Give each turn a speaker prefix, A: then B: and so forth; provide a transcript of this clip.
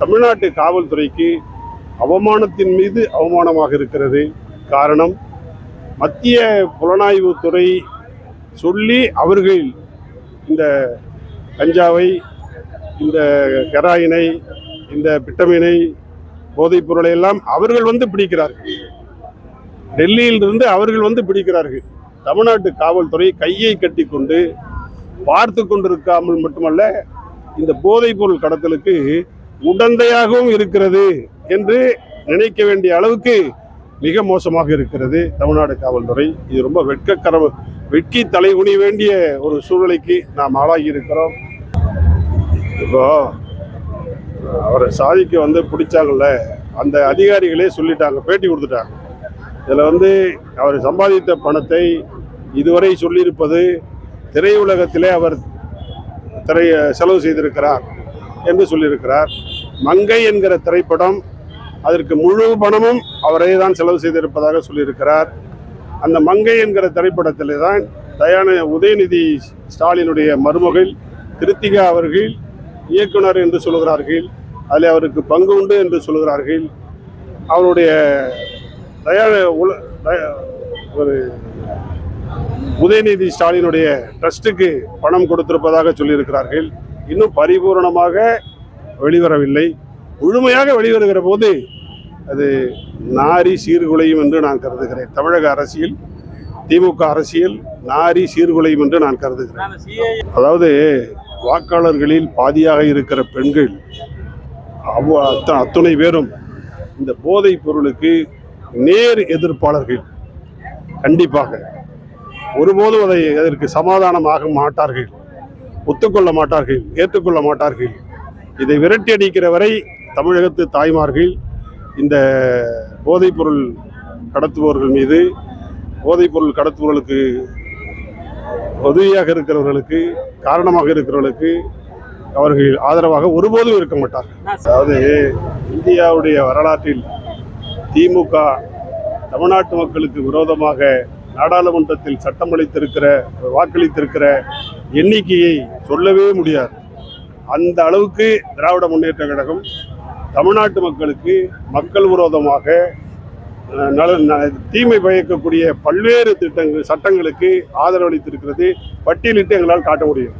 A: தமிழ்நாட்டு காவல்துறைக்கு அவமானத்தின் மீது அவமானமாக இருக்கிறது. காரணம், மத்திய புலனாய்வுத்துறை சொல்லி அவர்கள் இந்த கஞ்சாவை, இந்த ஹெராயினை, இந்த விட்டமினை, போதைப் பொருளை எல்லாம் அவர்கள் வந்து பிடிக்கிறார்கள். டெல்லியிலிருந்து அவர்கள் வந்து பிடிக்கிறார்கள். தமிழ்நாட்டு காவல்துறை கையை கட்டி கொண்டு பார்த்து கொண்டிருக்காமல் மட்டுமல்ல, இந்த போதைப் பொருள் கடத்தலுக்கு உடந்தையாகவும் இருக்கிறது என்று நினைக்க வேண்டிய அளவுக்கு மிக மோசமாக இருக்கிறது தமிழ்நாடு காவல்துறை. இது ரொம்ப வெட்கி தலைகுனி வேண்டிய ஒரு சூழ்நிலைக்கு நாம் ஆளாகி இருக்கிறோம். இப்போ அவரை சாதிக்கு வந்து பிடிச்சாங்கல்ல, அந்த அதிகாரிகளே சொல்லிட்டாங்க, பேட்டி கொடுத்துட்டாங்க. இதில் வந்து அவர் சம்பாதித்த பணத்தை இதுவரை சொல்லியிருப்பது திரையுலகத்திலே அவர் செலவு செய்திருக்கிறார் என்று சொல்லியிருக்கிறார். மங்கை என்கிற திரைப்படம், அதற்கு முழு பணமும் அவரே தான் செலவு செய்திருப்பதாக சொல்லியிருக்கிறார். அந்த மங்கை என்கிற திரைப்படத்திலே தான் உதயநிதி ஸ்டாலினுடைய மருமகள் கிருத்திகா அவர்கள் இயக்குனர் என்று சொல்கிறார்கள். அதில் அவருக்கு பங்கு உண்டு என்று சொல்கிறார்கள். அவருடைய ஒரு உதயநிதி ஸ்டாலினுடைய ட்ரஸ்ட்டுக்கு பணம் கொடுத்திருப்பதாக சொல்லியிருக்கிறார்கள். இன்னும் பரிபூர்ணமாக வெளிவரவில்லை. முழுமையாக வெளிவருகிற போது அது நாரி சீர்குலையும் என்று நான் கருதுகிறேன். தமிழக அரசியல், திமுக அரசியல் நாரி சீர்குலையும் என்று நான் கருதுகிறேன். அதாவது வாக்காளர்களில் பாதியாக இருக்கிற பெண்கள் அத்துணை பேரும் இந்த போதைப் பொருளுக்கு நேர் எதிர்ப்பாளர்கள். கண்டிப்பாக ஒருபோதும் அதற்கு சமாதானமாக மாட்டார்கள், ஒத்துக்கொள்ள மாட்டார்கள், ஏற்றுக்கொள்ள மாட்டார்கள். இதை விரட்டி அடிக்கிற வரை தமிழகத்து தாய்மார்கள் இந்த போதைப்பொருள் கடத்துபவர்கள் மீது, போதைப்பொருள் கடத்துபவர்களுக்கு உதவியாக இருக்கிறவர்களுக்கு, காரணமாக இருக்கிறவர்களுக்கு அவர்கள் ஆதரவாக ஒருபோதும் இருக்க மாட்டார்கள். அதாவது இந்தியாவுடைய வரலாற்றில் திமுக தமிழ்நாட்டு மக்களுக்கு விரோதமாக நாடாளுமன்றத்தில் வாக்களித்திருக்கிற எண்ணிக்கையை சொல்லவே முடியாது. அந்த அளவுக்கு திராவிட முன்னேற்ற கழகம் தமிழ்நாட்டு மக்களுக்கு மக்கள் விரோதமாக தீமை பயக்கக்கூடிய பல்வேறு சட்டங்களுக்கு ஆதரவளித்திருக்கிறது. பட்டியலிட்டு எங்களால் காட்ட முடியும்.